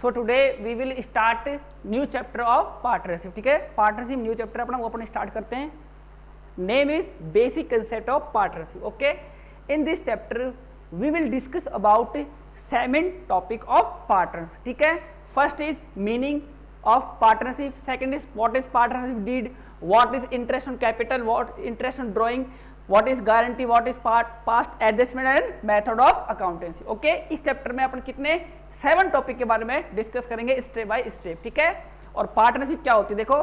So today we will start new chapter of partnership. ठीक है, partnership new chapter अपना वो अपन स्टार्ट करते हैं। Name is basic concept of partnership. Okay, in this chapter we will discuss about 7 topic of partner. ठीक है, first is meaning of partnership, second is what is partnership deed, what is interest on capital, what interest on drawing, what is guarantee, what is past adjustment and method of accountancy. Okay, इस chapter में अपन कितने 7 topic के बारे में discuss करेंगे step by step. ठीक है, और पार्टनरशिप क्या होती है देखो,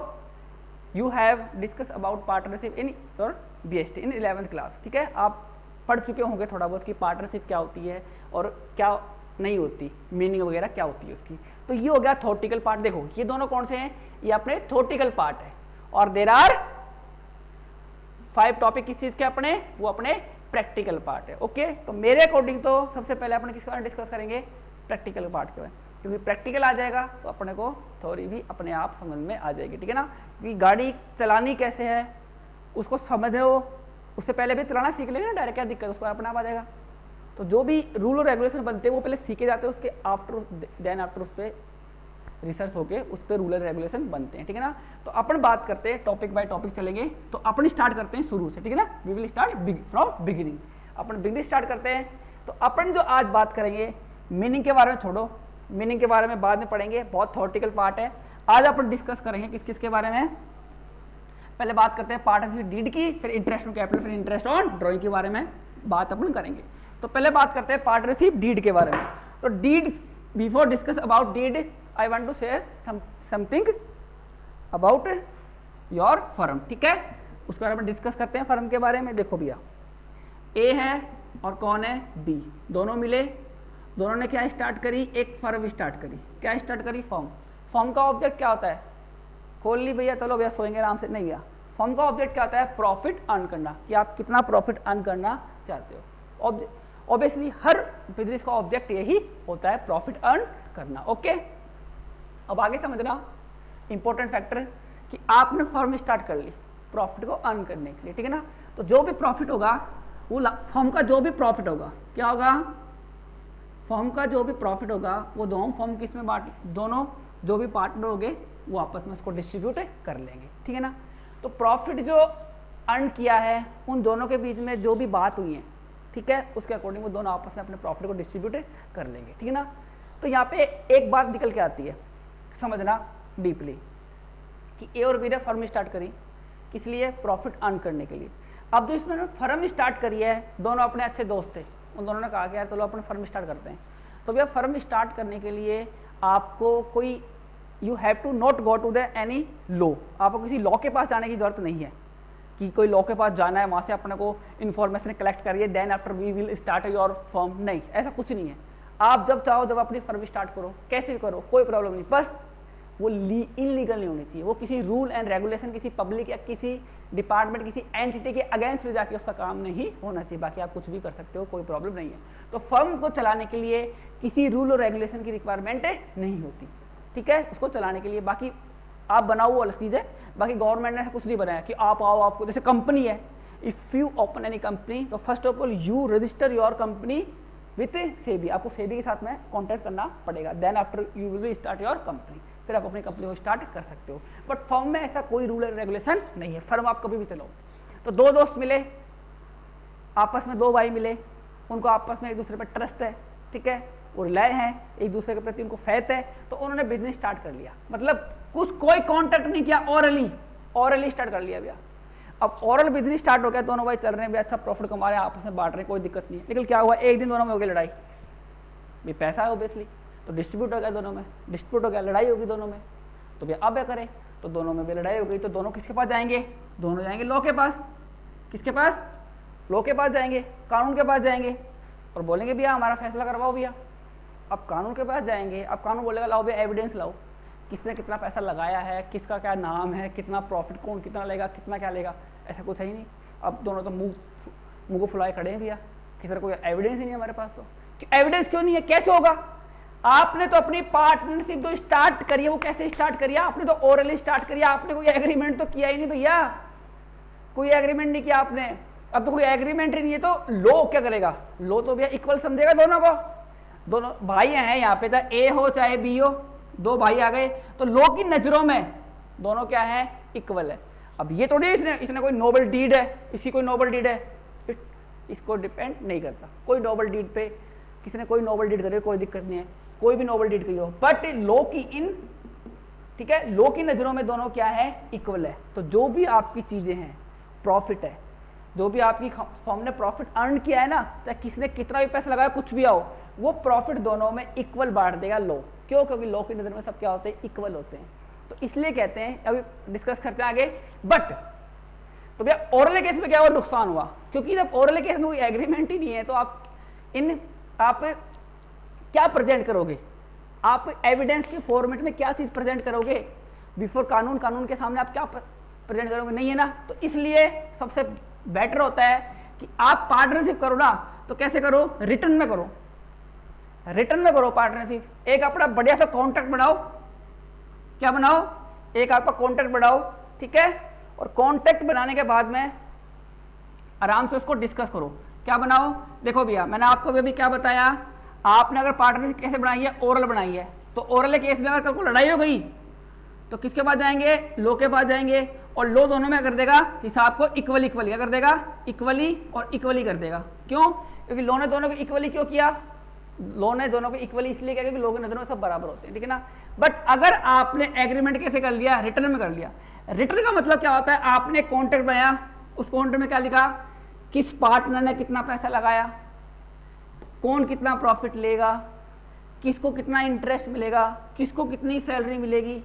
you have discuss about partnership in your BST in 11th class. ठीक है, आप पढ़ चुके होंगे थोड़ा बहुत कि पार्टनरशिप क्या होती है और क्या नहीं होती, मीनिंग वगैरह क्या होती है उसकी। तो ये हो गया थ्योरेटिकल पार्ट। देखो ये दोनों कौन से हैं, ये अपने थ्योरेटिकल पार्ट है, और देयर आर 5 टॉपिक किस चीज के अपने, वो अपने प्रैक्टिकल पार्ट है। ओके, तो मेरे अकॉर्डिंग तो सबसे पहले अपने किसके बारे में डिस्कस करेंगे, प्रैक्टिकल पार्ट के बारे में, क्योंकि प्रैक्टिकल आ जाएगा तो अपने को थ्योरी भी अपने आप समझ में आ जाएगी। ठीक है ना, कि गाड़ी चलानी कैसे है उसको समझो, उससे पहले भी चलाना सीख लेंगे ना, डायरेक्ट क्या दिक्कत, उसको अपने आप आ जाएगा। तो जो भी रूल और रेगुलेशन बनते हैं वो पहले सीखे जाते हैं, उसके आफ्टर उस पर रिसर्च होके उस पर रूल और रेगुलेशन बनते हैं। ठीक है ना, तो अपन बात करते हैं, टॉपिक बाय टॉपिक चलेंगे। तो अपन स्टार्ट करते हैं शुरू से। ठीक है ना, we will start from beginning, अपन बिगिनिंग स्टार्ट करते हैं। तो अपन जो आज बात करेंगे मीनिंग के बारे में छोड़ो, मीनिंग के बारे में बाद में पढ़ेंगे, बहुत थ्योरेटिकल पार्ट है। आज अपन डिस्कस करेंगे किस किस के बारे में, पहले बात करते हैं पार्टनरशिप डीड की, फिर इंटरेस्ट ऑन कैपिटल, फिर इंटरेस्ट ऑन ड्रॉइंग के बारे में बात अपन करेंगे। तो पहले बात करते हैं पार्टनरशिप डीड के बारे में। तो deed, before discuss about deed I want to share something about your firm. ठीक है, उसके बारे में डिस्कस करते हैं फर्म के बारे में। देखो भैया, ए है और कौन है, बी, दोनों मिले, दोनों ने क्या स्टार्ट करी, एक फर्म स्टार्ट करी। क्या स्टार्ट करी, फर्म। फर्म का ऑब्जेक्ट क्या होता है, खोल ली भैया, चलो भैया सोएंगे आराम से, नहीं भैया, फर्म का ऑब्जेक्ट क्या होता है, प्रॉफिट अर्न करना, कि आप कितना प्रॉफिट अर्न करना चाहते हो। ऑब्वियसली हर बिजनेस का ऑब्जेक्ट यही होता है, प्रॉफिट अर्न करना। ओके, अब आगे समझना इंपॉर्टेंट फैक्टर कि आपने फर्म स्टार्ट कर ली प्रॉफिट को अर्न करने के लिए। ठीक है ना, तो जो भी प्रॉफिट होगा वो फर्म का जो भी प्रॉफिट होगा क्या होगा, फर्म का जो भी प्रॉफिट होगा वो दोनों फर्म किस में बांट, दोनों जो भी पार्टनर होंगे वो आपस में उसको डिस्ट्रीब्यूट कर लेंगे। ठीक है ना, तो प्रॉफिट जो अर्न किया है उन दोनों के बीच में जो भी बात हुई है, ठीक है, उसके अकॉर्डिंग वो दोनों आपस में अपने प्रॉफिट को डिस्ट्रीब्यूट कर लेंगे। ठीक है ना, तो यहाँ पे एक बात निकल के आती है, समझना डीपली, कि ए और बी ने फर्म स्टार्ट करी किस लिए, प्रॉफिट अर्न करने के लिए। अब जो इसमें फर्म स्टार्ट करी है, दोनों अपने अच्छे दोस्त थे, उन दोनों ने कहा कि यार चलो अपन फर्म स्टार्ट करते हैं। तो भैया फर्म स्टार्ट करने के लिए आपको कोई, you have to not go to the any law, आपको किसी लॉ के पास जाने की जरूरत नहीं है कि कोई लॉ के पास जाना है, वहाँ से अपने को इन्फॉर्मेशन कलेक्ट करिए, then after we will start your firm. नहीं, ऐसा कुछ नहीं है। आप जब चाहो जब अपनी फर्म स्टार्ट करो, कैसे भी करो, कोई प्रॉब्लम नहीं, पर वो इनलीगल नहीं होनी चाहिए, वो किसी रूल एंड रेगुलेशन, किसी पब्लिक या किसी डिपार्टमेंट, किसी एंटिटी के अगेंस्ट में जाके उसका काम नहीं होना चाहिए। बाकी आप कुछ भी कर सकते हो, कोई प्रॉब्लम नहीं है। तो फर्म को चलाने के लिए किसी रूल और रेगुलेशन की रिक्वायरमेंट नहीं होती। ठीक है, उसको चलाने के लिए बाकी आप बनाओ वो अलग चीज़ है, बाकी गवर्नमेंट ने ऐसा कुछ नहीं बनाया कि आप आओ, आपको जैसे कंपनी है, if you open any company तो first of all you register your company with SEBI, आपको सेबी के साथ में कॉन्टैक्ट करना पड़ेगा, then after you will start your company, फिर आप अपनी कंपनी को स्टार्ट कर सकते हो। बट फर्म में ऐसा कोई रूल एंड रेगुलेशन नहीं है, फर्म आप कभी भी चलाओ। तो दो दोस्त मिले आपस में, दो भाई मिले, उनको आपस में एक दूसरे पर ट्रस्ट है, ठीक है, वो रिलाय हैं, एक दूसरे के प्रति उनको फैथ है, तो उन्होंने बिजनेस स्टार्ट कर लिया, मतलब कोई कॉन्टैक्ट नहीं किया, ऑरली स्टार्ट कर लिया भैया। अब ऑरल बिजनेस स्टार्ट हो गया, दोनों भाई चल रहे हैं भैया, अच्छा प्रॉफिट कमा रहे हैं, आपस में बांट रहे हैं, कोई दिक्कत नहीं है। लेकिन क्या हुआ, एक दिन दोनों में हो गई लड़ाई, भी पैसा है ऑब्वियसली, तो डिस्ट्रीब्यूट हो गया दोनों में, डिस्ट्रीब्यूट हो गया, लड़ाई होगी दोनों में, तो भैया अब क्या करें, तो दोनों में भी लड़ाई हो गई, तो दोनों किसके पास जाएंगे, दोनों जाएंगे लॉ के पास। किसके पास, लॉ के पास जाएंगे, कानून के पास जाएंगे और बोलेंगे भैया हमारा फैसला करवाओ भैया। अब कानून के पास जाएंगे, अब कानून बोलेगा लाओ भैया एविडेंस लाओ, किसने कितना पैसा लगाया है, किसका क्या नाम है, कितना प्रॉफिट कौन कितना लेगा, कितना क्या लेगा, ऐसा कुछ है ही नहीं। अब दोनों तो मुंह को फुलाए खड़े हैं भैया, किसी कोई एविडेंस ही नहीं हमारे पास। तो एविडेंस क्यों नहीं है, कैसे होगा, आपने तो अपनी पार्टनरशिप जो स्टार्ट करी है वो कैसे स्टार्ट करिए, आपने तो ओरली स्टार्ट करिए, आपने कोई एग्रीमेंट तो किया ही नहीं भैया, कोई एग्रीमेंट नहीं किया आपने। अब तो कोई एग्रीमेंट ही नहीं है तो लो क्या करेगा, लो तो भैया इक्वल समझेगा दोनों को। दोनों भाई हैं यहाँ पे, चाहे ए हो चाहे बी हो, दो भाई आ गए, तो लॉ की नजरों में दोनों क्या है, इक्वल है। अब ये थोड़ी इसने कोई नोबल डीड है, इसकी कोई नोबल डीड है, इसको डिपेंड नहीं करता कोई नोबल डीड पे, किसी ने कोई नोबल डीड करे कोई दिक्कत नहीं है, कोई भी नोबल डीड की हो, बट लॉ की इन, ठीक है, लॉ की नजरों में दोनों क्या है, इक्वल है। तो जो भी आपकी चीजें हैं, प्रॉफिट है, जो भी आपकी फर्म ने प्रॉफिट अर्न किया है ना, चाहे किसने कितना भी पैसा लगाया, कुछ भी आओ, वो प्रॉफिट दोनों में इक्वल बांट देगा लॉ। क्यों? क्योंकि लॉ की नजर में सब क्या होते हैं, इक्वल होते हैं। तो इसलिए कहते हैं, अभी डिस्कस करते हैं आगे। बट तो भैया ओरल केस में क्या हुआ, नुकसान हुआ, क्योंकि जब ओरल केस में कोई एग्रीमेंट ही नहीं है, तो आप क्या प्रेजेंट करोगे, आप एविडेंस के फॉर्मेट में क्या चीज प्रेजेंट करोगे बिफोर कानून के सामने, आप क्या प्रेजेंट करोगे, नहीं है ना। तो इसलिए सबसे बेटर होता है कि आप पार्टनरशिप करो ना, तो कैसे करो, रिटर्न में करो, रिटर्न में करो पार्टनरशिप। एक अपना बढ़िया सा कॉन्ट्रैक्ट बनाओ, क्या बनाओ, एक आपका कॉन्ट्रैक्ट बनाओ, ठीक है, और कॉन्ट्रैक्ट बनाने के बाद में आराम से उसको डिस्कस करो। क्या बनाओ, देखो भैया मैंने आपको अभी क्या बताया, आपने अगर पार्टनरशिप कैसे बनाई है, ओरल बनाई है, तो ओरल केस में अगर कल को लड़ाई हो गई तो किसके पास जाएंगे, लो के पास जाएंगे, और लो दोनों में कर देगा हिसाब को इक्वली क्या कर देगा, इक्वली और इक्वली कर देगा। क्यों? क्योंकि लो ने दोनों को इक्वली क्यों किया, लो ने दोनों को इक्वली इसलिए किया क्योंकि लोगों ने दोनों सब बराबर होते हैं, ठीक है ना। बट अगर आपने एग्रीमेंट कैसे कर लिया, रिटर्न में कर लिया। रिटर्न का मतलब क्या होता है, आपने कॉन्ट्रैक्ट बनाया, उस कॉन्ट्रैक्ट में क्या लिखा, किस पार्टनर ने कितना पैसा लगाया, कौन कितना प्रॉफिट लेगा, किसको कितना इंटरेस्ट मिलेगा, किसको कितनी सैलरी मिलेगी,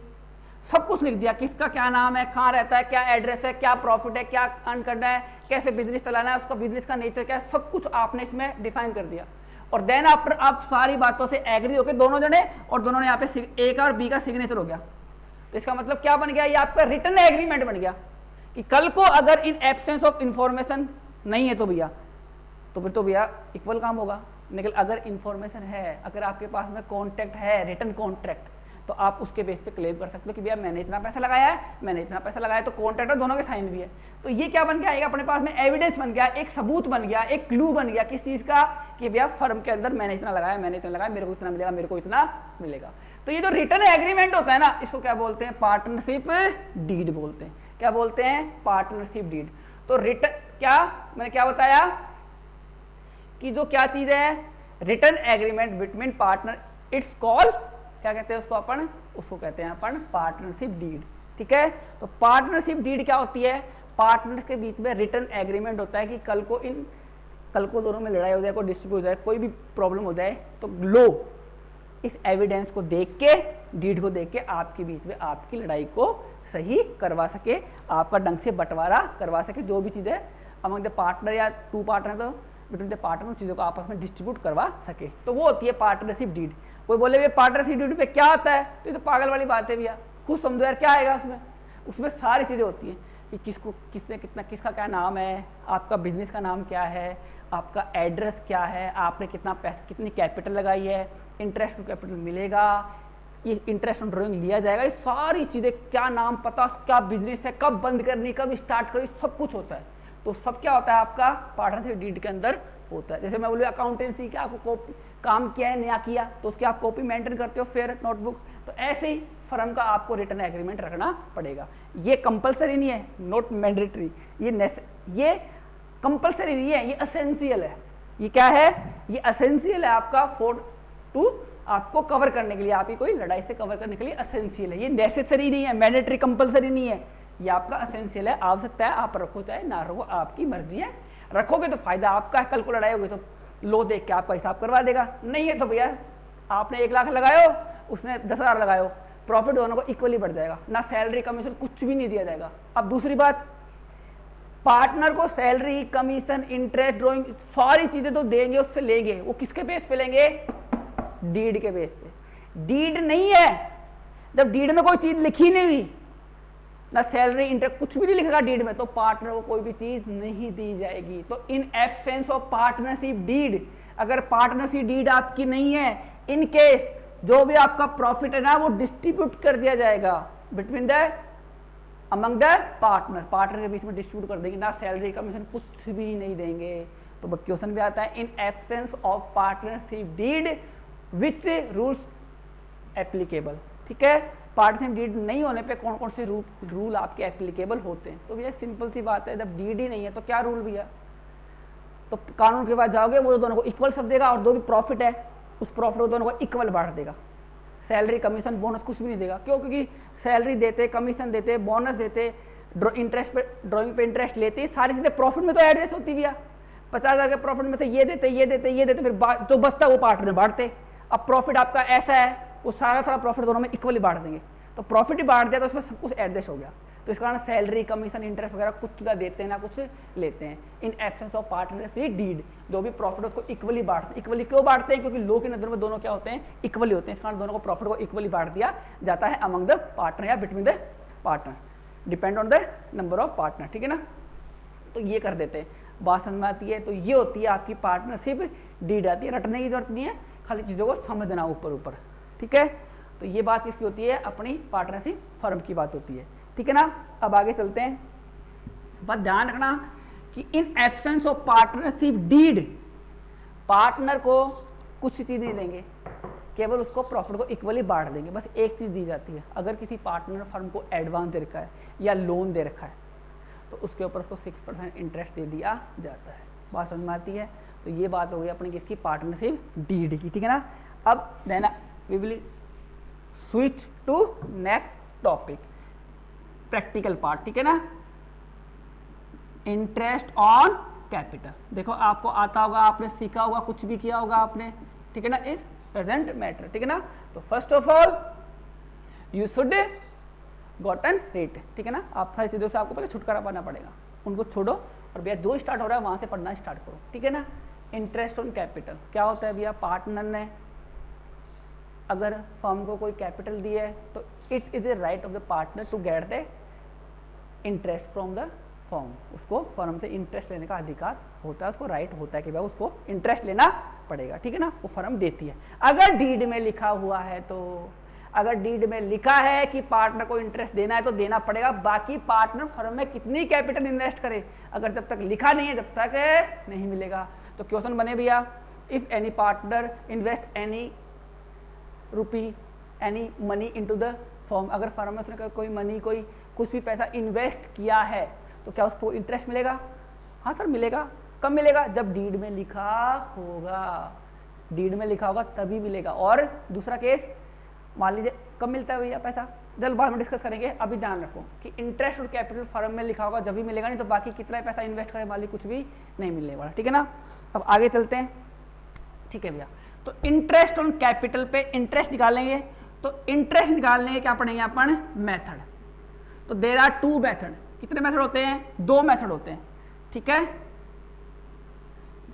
सब कुछ लिख दिया, किसका क्या नाम है, कहाँ रहता है, क्या एड्रेस है, क्या प्रॉफिट है, क्या अर्न करना है, कैसे बिजनेस चलाना है, उसका बिजनेस का नेचर क्या है, सब कुछ आपने इसमें डिफाइन कर दिया। और देन आप सारी बातों से एग्री होकर दोनों जने, और दोनों ने यहाँ पे ए का और बी का सिग्नेचर हो गया। तो इसका मतलब क्या बन गया, ये आपका रिटर्न एग्रीमेंट बन गया कि कल को अगर इन एब्सेंस ऑफ इंफॉर्मेशन नहीं है तो भैया, तो फिर तो भैया इक्वल काम होगा। लेकिन अगर इंफॉर्मेशन है, अगर आपके पास में कॉन्ट्रैक्ट है, रिटर्न कॉन्ट्रैक्ट, तो आप उसके बेस पे क्लेम कर सकते हो कि भैया मैंने इतना पैसा लगाया है, मैंने इतना पैसा लगाया, तो कॉन्ट्रैक्ट दोनों के साइन भी है। तो ये क्या बन गया, एक अपने पास में एविडेंस बन गया, एक सबूत बन गया, एक क्लू बन गया किस चीज का, कि भैया फर्म के अंदर मैंने इतना लगाया, मैंने इतना लगाया, मेरे को इतना मिलेगा, मेरे को इतना मिलेगा। तो ये जो रिटर्न एग्रीमेंट होता है ना, इसको क्या बोलते हैं, पार्टनरशिप डीड बोलते हैं। क्या बोलते हैं, पार्टनरशिप डीड। तो रिटर्न क्या, मैंने क्या बताया कि जो क्या चीज है, return agreement between partner, it's called, क्या कहते हैं उसको अपन, उसको कहते हैं अपन पार्टनरशिप डीड, ठीक है। तो पार्टनरशिप डीड क्या होती है, पार्टनर्स के बीच में रिटर्न एग्रीमेंट होता है कि कल को दोनों में लड़ाई हो जाए, कोई डिस्प्यूट हो जाए, कोई भी प्रॉब्लम हो जाए, तो लो इस एविडेंस को देख के, डीड को देख के आपके बीच में आपकी लड़ाई को सही करवा सके, आपका ढंग से बंटवारा करवा सके, जो भी चीज़ है अमंग द पार्टनर या टू पार्टनर, तो बिटवीन द पार्टनर चीज़ों को आपस में डिस्ट्रीब्यूट करवा सके, तो वो होती है पार्टनरशिप डीड। कोई बोले भैया पार्टनरशिप डीड पे क्या आता है, तो ये तो पागल वाली बात है भैया, खुद समझो यार क्या आएगा उसमें। उसमें सारी चीज़ें होती हैं कि किसको किसने कितना, किसका क्या नाम है, आपका बिजनेस का नाम क्या है, आपका एड्रेस क्या है, आपने कितना पैसा, कितनी कैपिटल लगाई है, इंटरेस्ट टू कैपिटल मिलेगा, ये इंटरेस्ट ऑन ड्रॉइंग लिया जाएगा, ये सारी चीज़ें, क्या नाम पता, क्या बिजनेस है, कब बंद करनी, कब स्टार्ट करनी, सब कुछ होता है। तो सब क्या होता है आपका पार्टनरशिप डीड के अंदर होता है। जैसे मैं बोलूँ अकाउंटेंसी क्या, आपको काम किया है नया किया, तो उसकी आप कॉपी मेंटेन करते हो, फिर नोटबुक, तो ऐसे ही फर्म का आपको रिटर्न एग्रीमेंट रखना पड़ेगा। ये कंपलसरी नहीं है, नॉट मैंडेटरी, ये कंपलसरी नहीं है, ये एसेंशियल है। ये क्या है, ये एसेंशियल है आपका आपको कवर करने के लिए, आपकी कोई लड़ाई से कवर करने के लिए एसेंशियल है। ये नेसेसरी नहीं है, मैंडेटरी कंपलसरी नहीं है, ये आपका एसेंशियल है। आवश्यकता है, आप रखो चाहे ना रखो, आपकी मर्जी है। रखोगे तो फायदा आपका है, कल को लड़ाई होगी तो लो देख के आपका हिसाब करवा देगा, नहीं है तो भैया आपने 1 लाख लगायो, उसने 10,000 लगायो, प्रॉफिट दोनों को इक्वली बढ़ जाएगा, ना सैलरी कमीशन कुछ भी नहीं दिया जाएगा। अब दूसरी बात, पार्टनर को सैलरी कमीशन इंटरेस्ट ड्रॉइंग सारी चीजें तो देंगे, उससे लेंगे, वो किसके बेस पे लेंगे, डीड के बेस पे। डीड नहीं है, जब डीड में कोई चीज लिखी नहीं हुई, ना सैलरी इंटरेस्ट कुछ भी नहीं लिखेगा डीड में, तो पार्टनर को कोई भी चीज नहीं दी जाएगी। तो in absence of partnership deed, अगर पार्टनरशिप डीड आपकी नहीं है, इन केस जो भी आपका प्रॉफिट है ना, वो डिस्ट्रीब्यूट कर दिया जाएगा between the among the partner के बीच में डिस्ट्रीब्यूट कर देंगे, ना सैलरी कमीशन कुछ भी नहीं देंगे। तो क्वेश्चन भी आता है, in absence of partnership deed which rules applicable, ठीक है। पार्टनरशिप डीड नहीं होने पे कौन कौन से रूल आपके एप्लीकेबल होते हैं। तो भैया सिंपल सी बात है, जब डीड ही नहीं है तो क्या रूल भैया, तो कानून के पास जाओगे वो दोनों को इक्वल सब देगा, और जो भी प्रॉफिट है उस प्रॉफिट को दोनों को इक्वल बांट देगा। सैलरी कमीशन बोनस कुछ भी नहीं देगा, क्यों, क्योंकि सैलरी देते, कमीशन देते, बोनस देते, इंटरेस्ट पे, ड्रॉइंग पे इंटरेस्ट लेते, सारी चीजें प्रॉफिट में तो एडजस्ट होती भैया। 50,000 के प्रॉफिट में से ये देते ये देते ये देते, फिर जो बचता वो पार्टनर बांटते। अब प्रॉफिट आपका ऐसा है, वो सारा प्रॉफिट दोनों में इक्वली बांट देंगे, तो प्रॉफिट ही बांट दिया तो उसमें सब कुछ एडजस्ट हो गया। तो इस कारण सैलरी कमीशन इंटरेस्ट वगैरह कुछ ना देते हैं ना कुछ लेते हैं। In absence of partnership deed, जो भी प्रॉफिट उसको इक्वली बांटते हैं। इक्वली क्यों बांटते हैं, क्योंकि लोग की नजर में दोनों क्या होते हैं, इक्वली होते हैं। इस कारण दोनों को प्रॉफिट को इक्वली बांट दिया जाता है अमंग द पार्टनर या between the partner, depend on the number of partner, ठीक है ना। तो ये कर देते हैं, बात समझ में आती है। तो ये होती है आपकी पार्टनरशिप डीड आती है, रटने की जरूरत नहीं है, खाली चीजों को समझना ऊपर ऊपर, ठीक है। तो ये बात किसकी होती है, अपनी पार्टनरशिप फर्म की बात होती है, ठीक है ना। अब आगे चलते हैं, बस ध्यान रखना कि in absence of partnership deed partner को कुछ चीज नहीं देंगे, केवल उसको प्रॉफिट को इक्वली बांट देंगे। बस एक चीज दी जाती है, अगर किसी पार्टनर फर्म को एडवांस दे रखा है या लोन दे रखा है तो उसके ऊपर उसको 6% इंटरेस्ट दे दिया जाता है। बात समझ में आती है। तो ये बात हो गई अपनी किसकी, पार्टनरशिप डीड की, ठीक है ना। अब देना we will switch to next topic, practical part, ठीक है ना। इंटरेस्ट ऑन कैपिटल, देखो आपको आता होगा, आपने सीखा होगा, कुछ भी किया होगा आपने, ठीक है ना, इस प्रेजेंट मैटर, ठीक है ना। तो first of all you should gotten rate, ठीक है ना। आप सारी चीजों से आपको पहले छुटकारा पाना पड़ेगा, उनको छोड़ो और भैया जो स्टार्ट हो रहा है वहां से पढ़ना स्टार्ट करो, ठीक है ना। इंटरेस्ट ऑन कैपिटल क्या होता है भैया, पार्टनर ने अगर फर्म को कोई कैपिटल दी है तो it is a right of the partner to get the interest from the firm. उसको फर्म से इंटरेस्ट लेने का अधिकार होता है, उसको राइट होता है कि भाई उसको इंटरेस्ट लेना पड़ेगा, ठीक है ना। वो फर्म देती है। अगर डीड में लिखा हुआ है तो, अगर डीड में लिखा है कि पार्टनर को इंटरेस्ट देना है तो देना पड़ेगा, बाकी पार्टनर फर्म में कितनी कैपिटल इन्वेस्ट करे, अगर जब तक लिखा नहीं है जब तक नहीं मिलेगा। तो क्वेश्चन बने भैया, if any partner invest any rupee any money into the firm, अगर फर्म में उसने कोई मनी कोई कुछ भी पैसा इन्वेस्ट किया है तो क्या उसको इंटरेस्ट मिलेगा? हाँ सर मिलेगा। कब मिलेगा? जब डीड में लिखा होगा, डीड में लिखा होगा तभी मिलेगा। और दूसरा केस, मान लीजिए कब मिलता है भैया पैसा, जल्द बाद में डिस्कस करेंगे। अभी ध्यान रखो कि इंटरेस्ट और कैपिटल फर्म में लिखा होगा जब भी मिलेगा, नहीं तो बाकी कितना पैसा इन्वेस्ट करे मान लीजिए कुछ भी नहीं मिलने वाला, ठीक है ना। अब आगे चलते हैं, ठीक है भैया। तो इंटरेस्ट ऑन कैपिटल पे इंटरेस्ट निकालेंगे, तो इंटरेस्ट निकालने के क्या पढ़ेंगे अपन? मेथड। तो देयर आर टू मेथड। कितने मेथड होते हैं? दो मेथड होते हैं, ठीक है।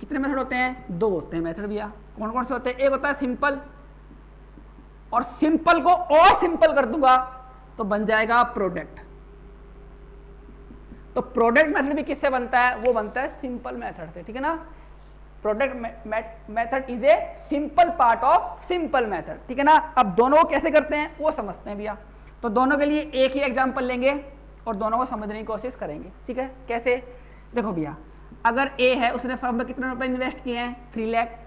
कितने मेथड होते हैं? दो होते हैं मेथड भैया। कौन कौन से होते हैं? एक होता है सिंपल, और सिंपल को और सिंपल कर दूंगा तो बन जाएगा प्रोडक्ट। तो प्रोडक्ट मेथड भी किससे बनता है? वो बनता है सिंपल मेथड से, ठीक है ना। Product method is a simple part of simple method, ठीक है ना। अब दोनों को कैसे करते हैं वो समझते हैं भैया। तो दोनों के लिए एक ही एग्जांपल लेंगे और दोनों को समझने की कोशिश करेंगे, ठीक है। कैसे? देखो भैया, अगर ए है उसने फर्म में कितने रुपए इन्वेस्ट किए हैं? 3 लाख,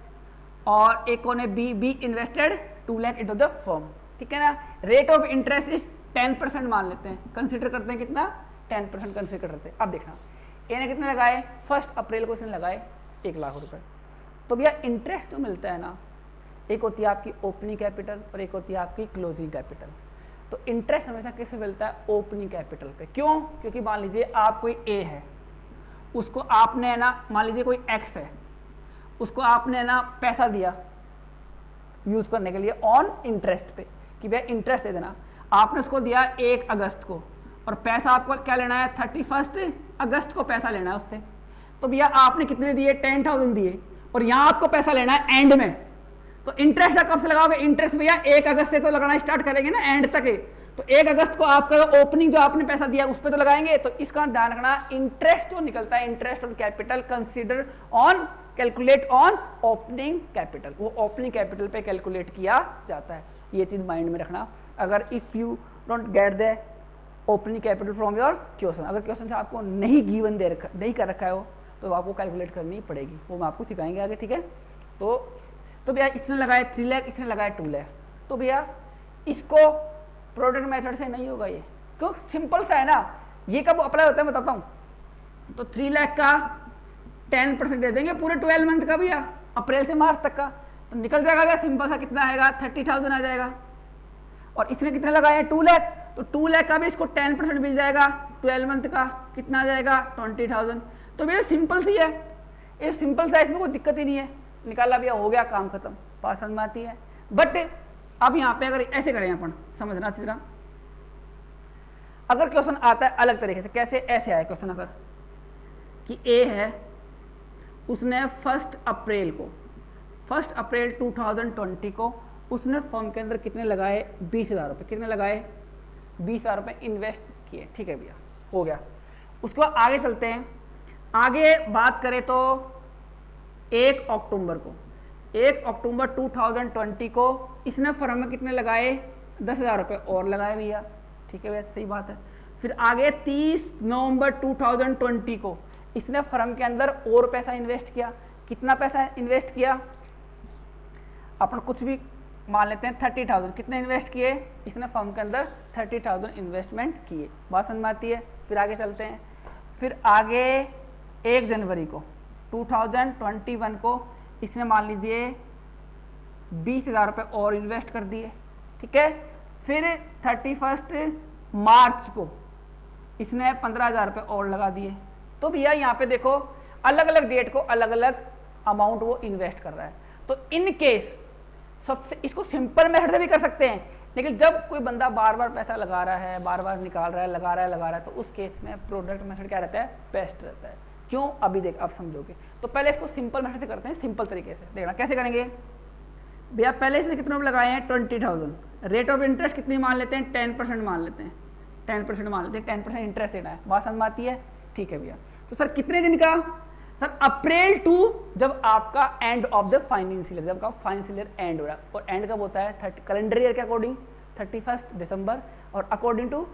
और एक ने be invested 2 lakh into the firm, ठीक है ना। रेट ऑफ इंटरेस्ट इज 10% मान लेते हैं, कंसीडर करते हैं कितना? 10% कंसीडर करते हैं। अब देखना, ए ने कितने लगाए? 1 अप्रैल को इसने लगाए 1 लाख रुपए। तो भैया इंटरेस्ट जो मिलता है ना, एक होती है आपकी ओपनिंग कैपिटल और एक होती है आपकी क्लोजिंग कैपिटल। तो इंटरेस्ट हमेशा किससे मिलता है? ओपनिंग कैपिटल पे। क्यों? क्योंकि मान लीजिए आप कोई ए है, उसको आपने है ना, मान लीजिए कोई एक्स है, उसको आपने है ना पैसा दिया यूज करने के लिए ऑन इंटरेस्ट पे, कि भैया इंटरेस्ट दे देना। आपने उसको दिया 1 अगस्त को, और पैसा आपको क्या लेना है? 31 अगस्त को पैसा लेना है उससे। तो भैया आपने कितने दिए? 10,000 दिए, और यहां आपको पैसा लेना है एंड में। तो इंटरेस्ट कब से लगाओगे? इंटरेस्ट भैया 1 अगस्त से तो लगाना स्टार्ट करेंगे ना एंड तक। तो 1 अगस्त को आपका ओपनिंग जो आपने पैसा दिया उस पर तो लगाएंगे। तो इसका ध्यान रखना, इंटरेस्ट जो निकलता है, interest on capital consider on, calculate on opening capital. वो ओपनिंग कैपिटल पे कैलकुलेट किया जाता है, ये चीज माइंड में रखना। अगर if you don't get the opening capital from your question, अगर क्वेश्चन से आपको नहीं गिवन दे रखा, नहीं कर रखा है वो, तो आपको कैलकुलेट करनी पड़ेगी। वो हम आपको सिखाएंगे आगे, ठीक है। तो तो भैया इसने लगाए 3 लाख, इसने लगाए 2 लाख, तो भैया इसको प्रोडक्ट मेथड से नहीं होगा ये, क्यों? सिंपल सा है ना। ये कब अप्लाई होता है मैं बताता हूँ। तो 3 लाख का 10% दे देंगे पूरे 12 मंथ का भैया, अप्रैल से मार्च तक का, तो निकल जाएगा भैया सिंपल सा, कितना आएगा 30,000 आ जाएगा। और इसने कितने लगाए 2 लाख, तो 2 लाख का भी इसको 10% मिल जाएगा 12 मंथ का, कितना आ जाएगा 20,000। तो भैया सिंपल सी है, ये सिंपल सा, इसमें कोई दिक्कत ही नहीं है, निकाला भैया, हो गया काम खत्म, बात समझ में आती है। बट अब यहाँ पे अगर ऐसे करें अपन, समझना अच्छी तरह, अगर क्वेश्चन आता है अलग तरीके से, कैसे? ऐसे आया क्वेश्चन अगर कि ए है, उसने 1 अप्रैल 2020 को उसने फॉर्म के अंदर कितने लगाए 20,000 रुपये, कितने लगाए 20,000 रुपये इन्वेस्ट किए, ठीक है भैया, हो गया। उसके बाद आगे चलते हैं, आगे बात करें तो 1 अक्टूबर 2020 को इसने फर्म में कितने लगाए 10,000 रुपये और लगाए भैया, ठीक है भैया, सही बात है। फिर आगे 30 नवंबर 2020 को इसने फर्म के अंदर और पैसा इन्वेस्ट किया, कितना पैसा इन्वेस्ट किया, अपन कुछ भी मान लेते हैं 30,000, कितने इन्वेस्ट किए इसने फर्म के अंदर 30,000 इन्वेस्टमेंट किए, बात समझ में आती है। फिर आगे चलते हैं, फिर आगे 1 जनवरी को 2021 को इसने मान लीजिए 20,000 रुपये और इन्वेस्ट कर दिए, ठीक है। फिर 31 मार्च को इसने 15,000 रुपये और लगा दिए। तो भैया यहाँ पे देखो अलग अलग डेट को अलग अलग अमाउंट वो इन्वेस्ट कर रहा है। तो इन केस सबसे इसको सिंपल मेथड से भी कर सकते हैं, लेकिन जब कोई बंदा बार बार पैसा लगा रहा है, बार बार निकाल रहा है, लगा रहा है, तो उस केस में प्रोडक्ट मेथड क्या रहता है, बेस्ट रहता है। क्यों? अभी देख आप समझोगे। तो पहले इसको सिंपल मेथड से करते हैं, सिंपल तरीके से देखना कैसे करेंगे भैया। पहले इसने कितने लगाए हैं 20,000, रेट ऑफ इंटरेस्ट कितनी मान लेते हैं 10% मान लेते हैं, 10% मान लेते हैं, 10% इंटरेस्ट देना है, बात समझ में आती है, ठीक है भैया। तो सर कितने दिन का? सर अप्रैल टू जब आपका एंड ऑफ द फाइनेंशियल, जब आपका फाइनेंशियल ईयर एंड हो रहा है, और एंड कब होता है कैलेंडर ईयर के अकॉर्डिंग 31 दिसंबर, और अकॉर्डिंग टू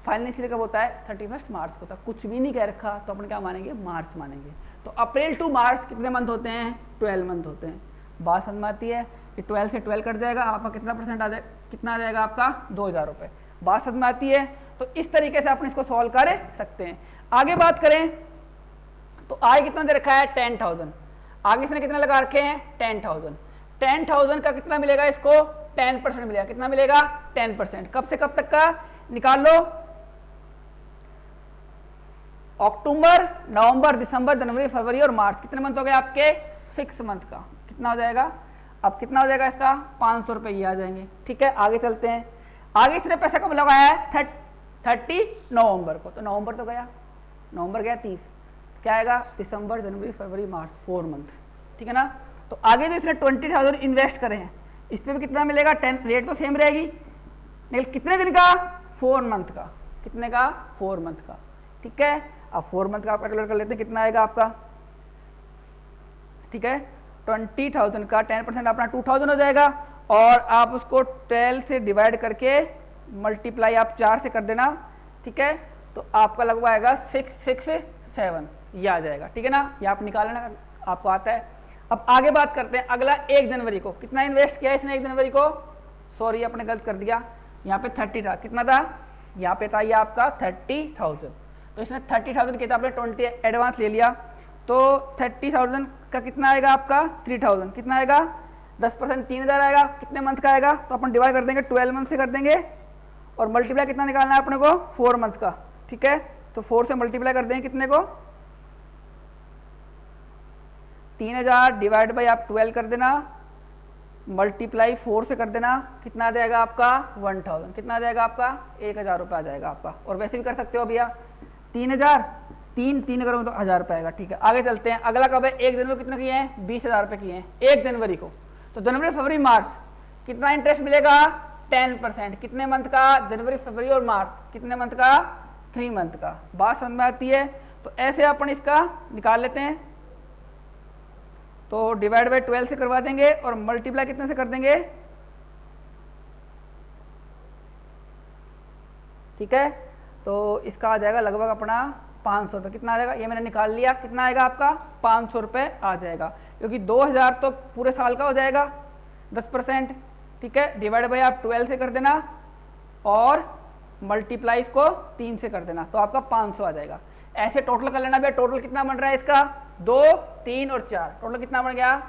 फाइनेंशियल कब होता है 31 मार्च को होता है। कुछ भी नहीं कह रखा तो अपन क्या मानेंगे, मार्च मानेंगे। तो अप्रैल टू मार्च कितने मंथ होते हैं 12 मंथ होते हैं, बात समझ में आती है। ये 12 से 12 कट जाएगा, आपका कितना परसेंट आ जाए, कितना आ जाएगा आपका 2,000 रुपये, बात समझ में आती है। तो इस तरीके से अपन इसको सॉल्व कर सकते हैं। आगे बात करें तो आगे कितना दे रखा है 10,000, आगे इसने कितना लगा रखे हैं 10,000, 10,000 का कितना मिलेगा इसको 10% मिलेगा, कितना मिलेगा 10%। कब से कब तक का निकाल लो, अक्टूबर नवंबर दिसंबर जनवरी फरवरी और मार्च, कितने मंथ हो गए आपके 6 मंथ का, कितना हो जाएगा अब, कितना हो जाएगा इसका 500 रुपये ये आ जाएंगे, ठीक है। आगे चलते हैं, आगे इसने पैसा कब लगाया है 30 नवंबर को, तो नवंबर तो गया, नवंबर गया 30, क्या आएगा दिसंबर जनवरी फरवरी मार्च 4 मंथ, ठीक है ना। तो आगे जो इसने 20,000 इन्वेस्ट करे हैं इस पर भी कितना मिलेगा 10, रेट तो सेम रहेगी, लेकिन कितने दिन का 4 मंथ का, कितने का 4 मंथ का, ठीक है। अब 4 मंथ का आप कैलकुलेट कर लेते हैं, कितना आएगा आपका, ठीक है। 20,000 का 10% अपना 2,000 हो जाएगा, और आप उसको 12 से डिवाइड करके मल्टीप्लाई आप 4 से कर देना, ठीक है। तो आपका लगभग आएगा 667 ये आ जाएगा, ठीक है ना। ये आप निकाल लेना, आपको आता है। अब आगे बात करते हैं अगला 1 जनवरी को कितना इन्वेस्ट किया इसने 1 जनवरी को, सॉरी अपने गलत कर दिया, यहाँ पे 30 था, कितना था यहाँ पे था ये आपका 30,000, तो इसने 30,000 किया था, आपने 20 एडवांस ले लिया, तो 30,000 का कितना आएगा आपका 3,000, कितना आएगा 10% 3,000 आएगा, कितने मंथ का आएगा, तो अपन डिवाइड कर देंगे 12 मंथ से कर देंगे, और मल्टीप्लाई कितना निकालना है अपने को 4 मंथ का, ठीक है। तो 4 से मल्टीप्लाई कर देंगे कितने को 3,000 डिवाइड बाई आप 12 कर देना, मल्टीप्लाई 4 से कर देना, कितना आ जाएगा आपका 1,000, कितना आ जाएगा आपका 1,000 रुपये आ जाएगा आपका। और वैसे भी कर सकते हो भैया 3,000 3 करोगे तो 1,000 रुपये आएगा, ठीक है। आगे चलते हैं, अगला कब है 1 जनवरी को कितना किए हैं 20,000 रुपये किए हैं 1 जनवरी को, तो जनवरी फरवरी मार्च कितना इंटरेस्ट मिलेगा 10%, कितने मंथ का जनवरी फरवरी और मार्च, कितने मंथ का 3 मंथ का, बात समझ में आती है। तो ऐसे अपन इसका निकाल लेते हैं, तो डिवाइड बाई 12 से करवा देंगे और मल्टीप्लाई कितने से कर देंगे, ठीक है। तो इसका आ जाएगा लगभग अपना 500 रुपये। कितना आ जाएगा, ये मैंने निकाल लिया, कितना आएगा आपका 500 रुपये आ जाएगा, क्योंकि 2000 तो पूरे साल का हो जाएगा 10%, ठीक है। डिवाइड बाई आप 12 से कर देना और मल्टीप्लाई इसको 3 से कर देना, तो आपका 500 आ जाएगा। ऐसे टोटल कर लेना भैया, टोटल कितना बन रहा है इसका 2, 3 और 4, टोटल कितना बन गया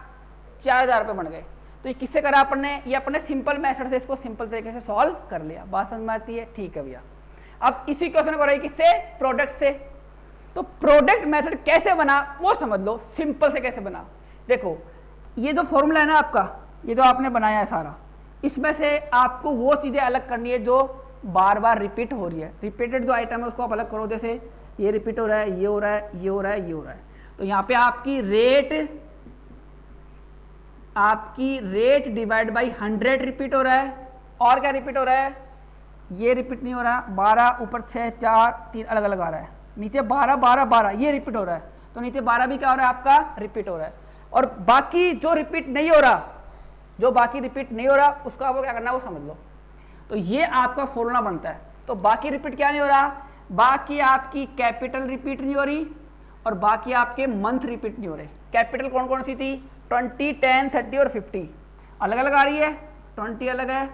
4000 रुपये बन गए। तो ये किससे करा अपन ने, ये अपने सिंपल मेथड से इसको सिंपल तरीके से सॉल्व कर लिया। बात समझ में आती है, ठीक है भैया। अब इसी क्वेश्चन को रही किससे, प्रोडक्ट से। तो प्रोडक्ट मेथड कैसे बना वो समझ लो, सिंपल से कैसे बना। देखो ये जो फॉर्मूला है ना आपका, ये जो आपने बनाया है सारा, इसमें से आपको वो चीजें अलग करनी है जो बार बार रिपीट हो रही है। रिपीटेड जो आइटम है उसको आप अलग करो, जैसे ये रिपीट हो रहा है, ये हो रहा है, ये हो रहा है, ये हो रहा है। तो यहाँ पे आपकी रेट डिवाइड बाई 100 रिपीट हो रहा है। और क्या रिपीट हो रहा है, ये रिपीट नहीं हो रहा, 12 ऊपर 6 4 3 अलग अलग आ रहा है, नीचे 12 12 12 ये रिपीट हो रहा है, तो नीचे 12 भी क्या हो रहा है आपका रिपीट हो रहा है। और बाकी जो रिपीट नहीं हो रहा, जो बाकी रिपीट नहीं हो रहा उसका वो क्या करना है वो समझ लो। तो ये आपका फॉर्मूला बनता है। तो बाकी रिपीट क्या नहीं हो रहा, बाकी आपकी कैपिटल रिपीट नहीं हो रही और बाकी आपके मंथ रिपीट नहीं हो रहे। कैपिटल कौन कौन सी थी, 20 10 30 और 50 अलग अलग आ रही है। 20 अलग है,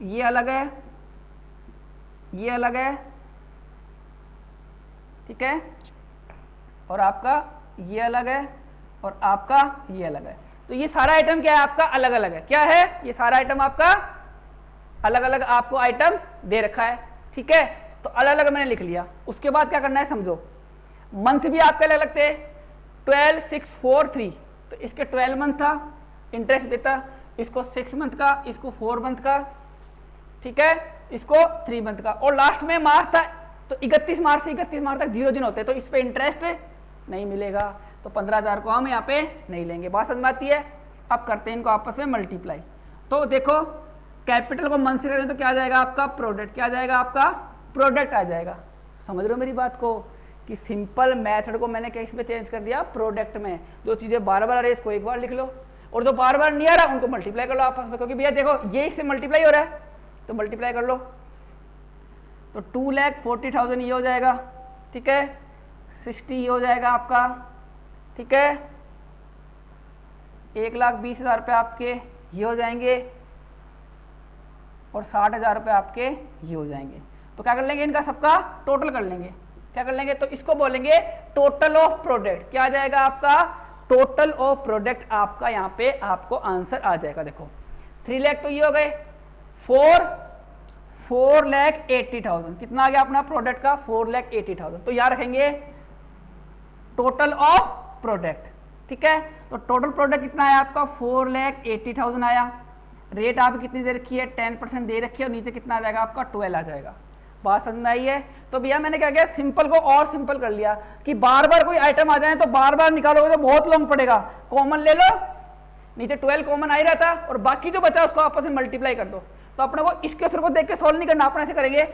ये अलग है, ये अलग है, ठीक है, और आपका ये अलग है और आपका ये अलग है। तो ये सारा आइटम क्या है आपका अलग अलग है। क्या है, ये सारा आइटम आपका अलग अलग आपको आइटम दे रखा है, ठीक है। तो अलग अलग मैंने लिख लिया। उसके बाद क्या करना है समझो, मंथ भी आपके अलग अलग थे, 12 6 4 3, तो इसके 12 मंथ था, इंटरेस्ट देता, इसको 6 मंथ का, इसको 4 मंथ का, ठीक है, इसको 3 मंथ का, और लास्ट में मार्च था, तो 31 मार्च से 31 मार्च तक 0 दिन होते हैं, तो इस पे इंटरेस्ट नहीं मिलेगा, तो 15,000 को हम यहाँ पे नहीं लेंगे। बात समझ में आती है। अब करते हैं इनको आपस में मल्टीप्लाई। तो देखो कैपिटल को मंथ से करें तो क्या आ जाएगा आपका प्रोडक्ट, क्या आ जाएगा आपका प्रोडक्ट आ जाएगा। समझ रहे हो मेरी बात को, कि सिंपल मेथड को मैंने किस में चेंज कर दिया, प्रोडक्ट में। जो चीजें बार बार आ रही है इसको एक बार लिख लो, और जो बार बार नहीं आ रहा उनको मल्टीप्लाई कर लो आपस में, क्योंकि भैया देखो ये इससे मल्टीप्लाई हो रहा है तो मल्टीप्लाई कर लो। तो 2,40,000 ये हो जाएगा, ठीक है, 60 ये हो जाएगा आपका, ठीक है, 1,20,000 रुपये आपके ये हो जाएंगे और 60,000 रुपये आपके ये हो जाएंगे। तो क्या कर लेंगे, इनका सबका टोटल कर लेंगे। क्या कर लेंगे, तो इसको बोलेंगे टोटल ऑफ प्रोडक्ट। क्या आ जाएगा आपका टोटल ऑफ प्रोडक्ट, आपका यहाँ पे आपको आंसर आ जाएगा। देखो 3 लाख तो ये हो गए, 4,80,000 कितना आ गया अपना प्रोडक्ट का, 4,80,000। तो यहाँ रखेंगे टोटल ऑफ प्रोडक्ट, ठीक है। तो टोटल प्रोडक्ट कितना है आपका 4,80,000 आया। रेट आप कितनी दे रखी है, 10% दे रखी है, और नीचे कितना आ जाएगा आपका 12 आ जाएगा। बात समझ में आई है। तो भैया मैंने क्या किया, सिंपल को और सिंपल कर लिया, कि बार बार कोई आइटम आ जाए तो बार बार निकालोगे तो बहुत लॉन्ग पड़ेगा। कॉमन ले लो, नीचे 12 कॉमन आ ही रहता, और बाकी जो बचा उसको आपस में मल्टीप्लाई कर दो। तो अपने को इस क्वेश्चन को देख के सॉल्व नहीं करना, अपने ऐसे करेंगे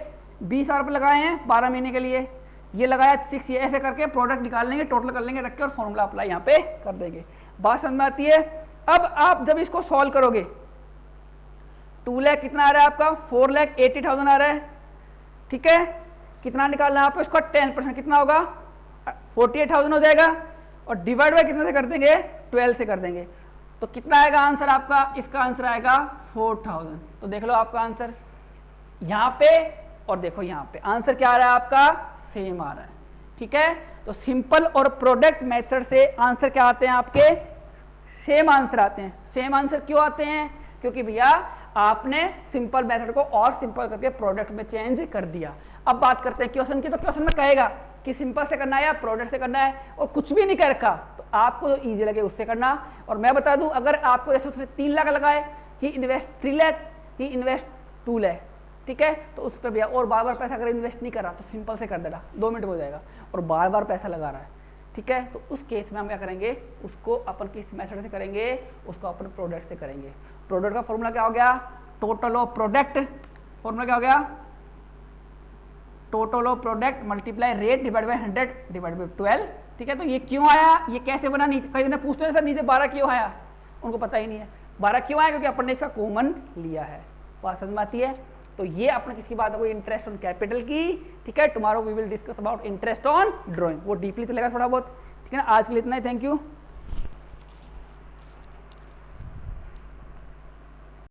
20,000 रुपये लगाए हैं 12 महीने के लिए, ये लगाया 6, ये ऐसे करके प्रोडक्ट निकाल लेंगे, टोटल कर लेंगे रख के, और फॉर्मूला अप्लाई यहाँ पे कर देंगे। बात समझ में आती है। अब आप जब इसको सॉल्व करोगे, 2 लाख कितना आ रहा है आपका, 4,80,000 आ रहा है, ठीक है। कितना निकालना है आपको, इसका 10% कितना होगा, 48,000 हो जाएगा, और डिवाइड बाय कितने से कर देंगे, 12 से कर देंगे। तो कितना आएगा आंसर आपका, इसका आंसर आएगा 4,000। तो देख लो आपका आंसर यहाँ पे, और देखो यहाँ पे आंसर क्या आ रहा है आपका, सेम आ रहा है, ठीक है। तो सिंपल और प्रोडक्ट मेथड से आंसर क्या आते हैं आपके, सेम आंसर आते हैं। सेम आंसर क्यों आते हैं, क्योंकि भैया आपने सिंपल मेथड को और सिंपल करके प्रोडक्ट में चेंज कर दिया। अब बात करते हैं क्वेश्चन की। तो क्वेश्चन में कहेगा कि सिंपल से करना है या प्रोडक्ट से करना है, और कुछ भी नहीं कर रखा, तो आपको जो इजी लगे उससे करना। और मैं बता दूं, अगर आपको जैसे उसने 3 लाख लगाए, ही इन्वेस्ट 3 लाख, ही इन्वेस्ट 2 लाख, ठीक है, तो उस पर भैया और बार बार पैसा अगर इन्वेस्ट नहीं कर रहा तो सिंपल से कर देना, 2 मिनट में हो जाएगा। और बार बार पैसा लगा रहा है, ठीक है, तो उस केस में हम क्या करेंगे, उसको अपन किस मेथड से करेंगे, उसको अपन प्रोडक्ट से करेंगे। प्रोडक्ट का फॉर्मूला क्या हो गया, टोटल ऑफ प्रोडक्ट, फॉर्मूला क्या हो गया, total of product multiply rate divide by 100 divide by 12, ठीक है। तो ये क्यों आया, ये कैसे बना, कई दिन पूछते हैं सर नीचे 12 क्यों आया, उनको पता ही नहीं है 12 क्यों आया, क्योंकि अपन ने इसका कॉमन लिया है। बात समझ में आती है। तो ये अपने किसकी बात हो गई, इंटरेस्ट ऑन कैपिटल की, ठीक है। Tomorrow we will discuss about interest on drawing, वो डीपली चलेगा थोड़ा बहुत, ठीक है ना। आज के लिए इतना ही, थैंक यू।